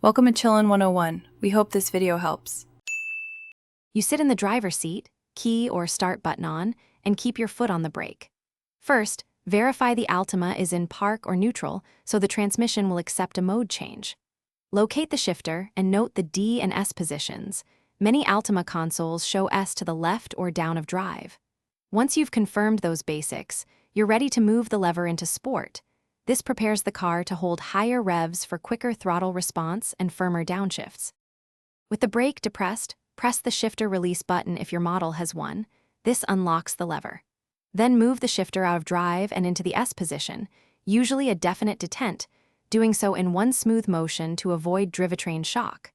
Welcome to Chillin' 101. We hope this video helps. You sit in the driver's seat, key or start button on, and keep your foot on the brake. First, verify the Altima is in park or neutral so the transmission will accept a mode change. Locate the shifter and note the D and S positions. Many Altima consoles show S to the left or down of drive. Once you've confirmed those basics, you're ready to move the lever into Sport. This prepares the car to hold higher revs for quicker throttle response and firmer downshifts. With the brake depressed, press the shifter release button if your model has one. This unlocks the lever. Then move the shifter out of drive and into the S position, usually a definite detent, doing so in one smooth motion to avoid drivetrain shock.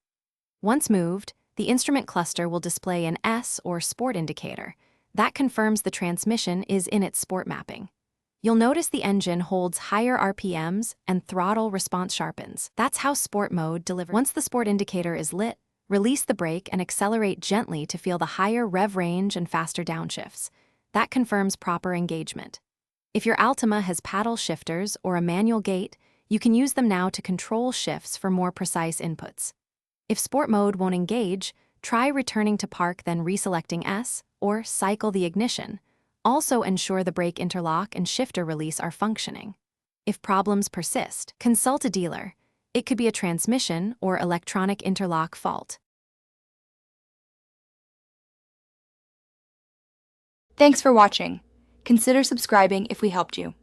Once moved, the instrument cluster will display an S or Sport indicator. That confirms the transmission is in its Sport mapping. You'll notice the engine holds higher RPMs and throttle response sharpens. That's how Sport mode delivers. Once the Sport indicator is lit, release the brake and accelerate gently to feel the higher rev range and faster downshifts. That confirms proper engagement. If your Altima has paddle shifters or a manual gate, you can use them now to control shifts for more precise inputs. If Sport mode won't engage, try returning to park then reselecting S or cycle the ignition. Also ensure the brake interlock and shifter release are functioning. If problems persist, consult a dealer. It could be a transmission or electronic interlock fault. Thanks for watching. Consider subscribing if we helped you.